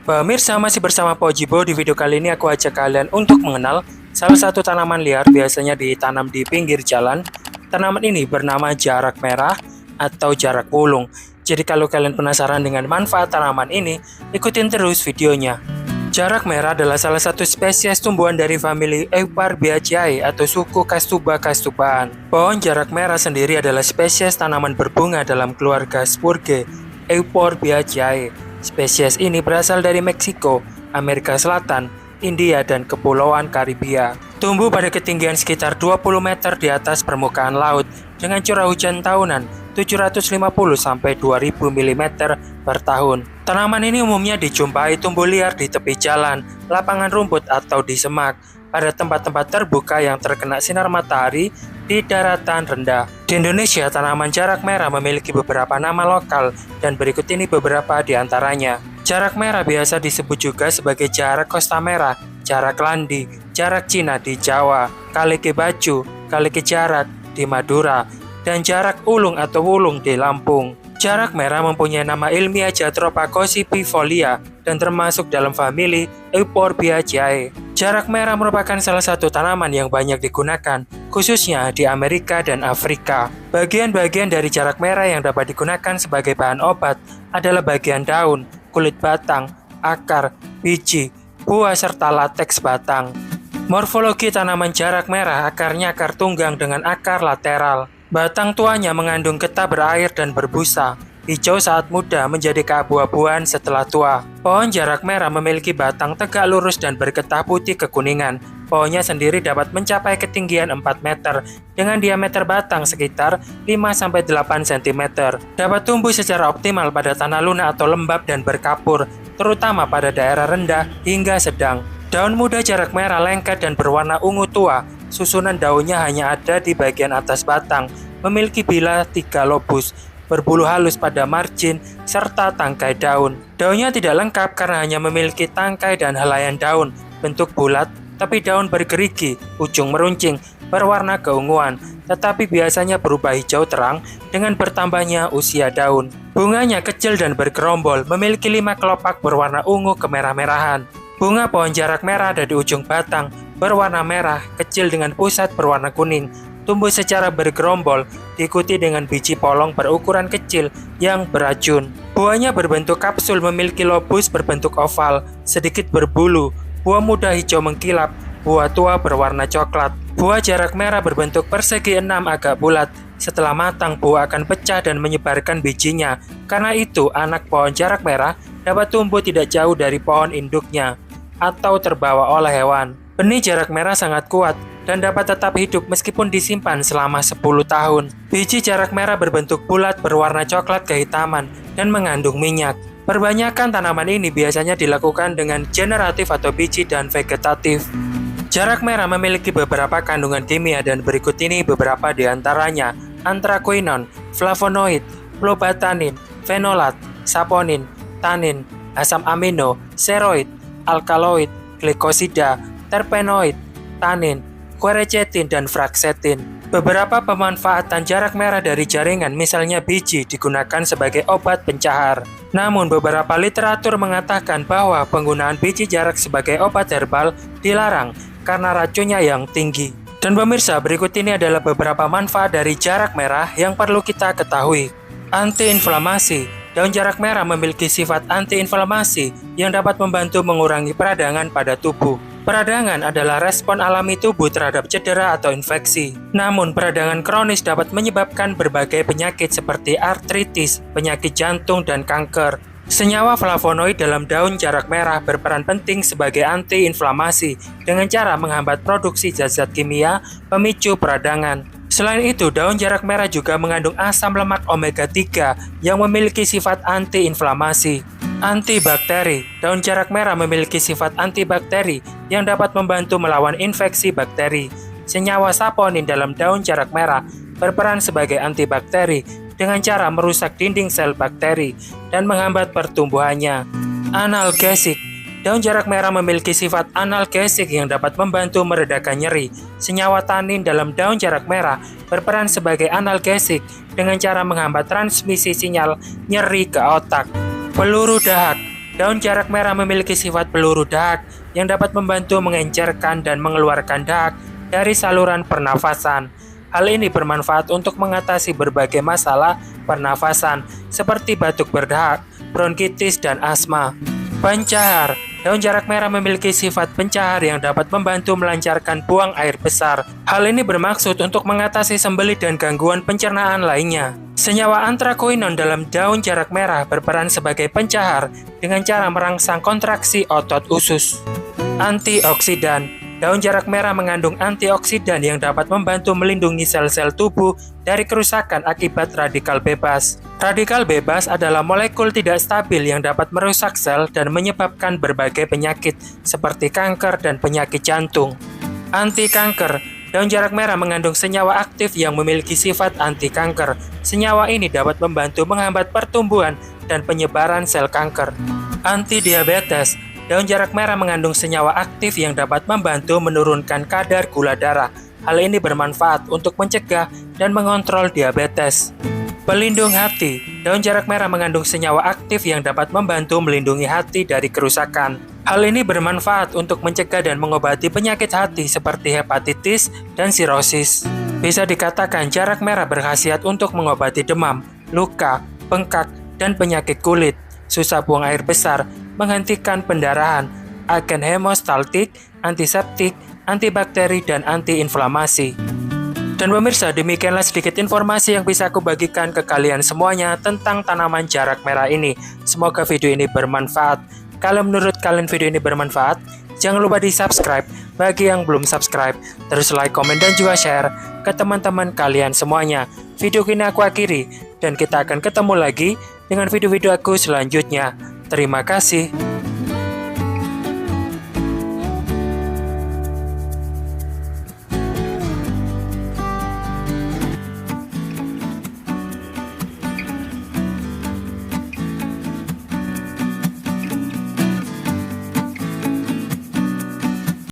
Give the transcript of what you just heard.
Pemirsa, masih bersama Pojibo. Di video kali ini aku ajak kalian untuk mengenal salah satu tanaman liar biasanya ditanam di pinggir jalan. Tanaman ini bernama jarak merah atau jarak wulung. Jadi kalau kalian penasaran dengan manfaat tanaman ini, ikutin terus videonya. Jarak merah adalah salah satu spesies tumbuhan dari famili Euparbiaceae atau suku Castuba-castubaan. Pohon jarak merah sendiri adalah spesies tanaman berbunga dalam keluarga Spurge Euparbiaceae. Spesies ini berasal dari Meksiko, Amerika Selatan, India, dan Kepulauan Karibia. Tumbuh pada ketinggian sekitar 20 meter di atas permukaan laut dengan curah hujan tahunan 750 sampai 2000 mm per tahun. Tanaman ini umumnya dijumpai tumbuh liar di tepi jalan, lapangan rumput, atau di semak, pada tempat-tempat terbuka yang terkena sinar matahari di daratan rendah. Di Indonesia, tanaman jarak merah memiliki beberapa nama lokal dan berikut ini beberapa di antaranya. Jarak merah biasa disebut juga sebagai jarak Costa Merah, jarak landi, jarak Cina di Jawa, kaliki baju, kaliki jarak di Madura, dan jarak ulung atau wulung di Lampung. Jarak merah mempunyai nama ilmiah Jatropha gossypifolia dan termasuk dalam famili Euparbiaceae. Jarak merah merupakan salah satu tanaman yang banyak digunakan, khususnya di Amerika dan Afrika. Bagian-bagian dari jarak merah yang dapat digunakan sebagai bahan obat adalah bagian daun, kulit batang, akar, biji, buah, serta lateks batang. Morfologi tanaman jarak merah, akarnya akar tunggang dengan akar lateral. Batang tuanya mengandung getah berair dan berbusa. Hijau saat muda menjadi keabu-abuan setelah tua. Pohon jarak merah memiliki batang tegak lurus dan bergetah putih kekuningan. Pohonnya sendiri dapat mencapai ketinggian 4 meter dengan diameter batang sekitar 5-8 cm. Dapat tumbuh secara optimal pada tanah lunak atau lembab dan berkapur, terutama pada daerah rendah hingga sedang. Daun muda jarak merah lengket dan berwarna ungu tua. Susunan daunnya hanya ada di bagian atas batang, memiliki bilah 3 lobus, berbulu halus pada margin, serta tangkai daun. Daunnya tidak lengkap karena hanya memiliki tangkai dan helaian daun, bentuk bulat, tapi daun bergerigi, ujung meruncing, berwarna keunguan, tetapi biasanya berubah hijau terang dengan bertambahnya usia daun. Bunganya kecil dan bergerombol, memiliki 5 kelopak berwarna ungu kemerah-merahan. Bunga pohon jarak merah ada di ujung batang, berwarna merah, kecil dengan pusat berwarna kuning, tumbuh secara bergerombol, diikuti dengan biji polong berukuran kecil yang beracun. Buahnya berbentuk kapsul, memiliki lobus berbentuk oval, sedikit berbulu, buah muda hijau mengkilap, buah tua berwarna coklat. Buah jarak merah berbentuk persegi 6 agak bulat. Setelah matang, buah akan pecah dan menyebarkan bijinya. Karena itu, anak pohon jarak merah dapat tumbuh tidak jauh dari pohon induknya atau terbawa oleh hewan. Benih jarak merah sangat kuat dan dapat tetap hidup meskipun disimpan selama 10 tahun. Biji jarak merah berbentuk bulat berwarna coklat kehitaman dan mengandung minyak. Perbanyakan tanaman ini biasanya dilakukan dengan generatif atau biji dan vegetatif. Jarak merah memiliki beberapa kandungan kimia dan berikut ini beberapa di antaranya: anthraquinone, flavonoid, phlobotanin, fenolat, saponin, tanin, asam amino, steroid, alkaloid, glikosida, terpenoid, tanin, quercetin, dan fraccetin. Beberapa pemanfaatan jarak merah dari jaringan, misalnya biji, digunakan sebagai obat pencahar. Namun beberapa literatur mengatakan bahwa penggunaan biji jarak sebagai obat herbal dilarang karena racunnya yang tinggi. Dan pemirsa, berikut ini adalah beberapa manfaat dari jarak merah yang perlu kita ketahui. Antiinflamasi. Daun jarak merah memiliki sifat antiinflamasi yang dapat membantu mengurangi peradangan pada tubuh. Peradangan adalah respon alami tubuh terhadap cedera atau infeksi. Namun, peradangan kronis dapat menyebabkan berbagai penyakit seperti artritis, penyakit jantung, dan kanker. Senyawa flavonoid dalam daun jarak merah berperan penting sebagai antiinflamasi dengan cara menghambat produksi zat-zat kimia pemicu peradangan. Selain itu, daun jarak merah juga mengandung asam lemak omega 3 yang memiliki sifat antiinflamasi. Antibakteri. Daun jarak merah memiliki sifat antibakteri yang dapat membantu melawan infeksi bakteri. Senyawa saponin dalam daun jarak merah berperan sebagai antibakteri dengan cara merusak dinding sel bakteri dan menghambat pertumbuhannya. Analgesik. Daun jarak merah memiliki sifat analgesik yang dapat membantu meredakan nyeri. Senyawa tanin dalam daun jarak merah berperan sebagai analgesik dengan cara menghambat transmisi sinyal nyeri ke otak. Peluru dahak. Daun jarak merah memiliki sifat peluru dahak yang dapat membantu mengencerkan dan mengeluarkan dahak dari saluran pernafasan. Hal ini bermanfaat untuk mengatasi berbagai masalah pernafasan seperti batuk berdahak, bronkitis, dan asma. Pencahar. Daun jarak merah memiliki sifat pencahar yang dapat membantu melancarkan buang air besar. Hal ini bermaksud untuk mengatasi sembelit dan gangguan pencernaan lainnya. Senyawa anthraquinone dalam daun jarak merah berperan sebagai pencahar dengan cara merangsang kontraksi otot usus. Antioksidan. Daun jarak merah mengandung antioksidan yang dapat membantu melindungi sel-sel tubuh dari kerusakan akibat radikal bebas. Radikal bebas adalah molekul tidak stabil yang dapat merusak sel dan menyebabkan berbagai penyakit seperti kanker dan penyakit jantung. Anti kanker. Daun jarak merah mengandung senyawa aktif yang memiliki sifat anti kanker. Senyawa ini dapat membantu menghambat pertumbuhan dan penyebaran sel kanker. Anti diabetes. Daun jarak merah mengandung senyawa aktif yang dapat membantu menurunkan kadar gula darah. Hal ini bermanfaat untuk mencegah dan mengontrol diabetes. Pelindung hati. Daun jarak merah mengandung senyawa aktif yang dapat membantu melindungi hati dari kerusakan. Hal ini bermanfaat untuk mencegah dan mengobati penyakit hati seperti hepatitis dan sirosis. Bisa dikatakan jarak merah berkhasiat untuk mengobati demam, luka, bengkak, dan penyakit kulit, susah buang air besar, menghentikan pendarahan, agen hemostaltik, antiseptik, antibakteri, dan antiinflamasi. Dan pemirsa, demikianlah sedikit informasi yang bisa aku bagikan ke kalian semuanya tentang tanaman jarak merah ini. Semoga video ini bermanfaat. Kalau menurut kalian video ini bermanfaat, jangan lupa di subscribe bagi yang belum subscribe. Terus like, komen, dan juga share ke teman-teman kalian semuanya. Video ini aku akhiri, dan kita akan ketemu lagi dengan video-video aku selanjutnya. Terima kasih.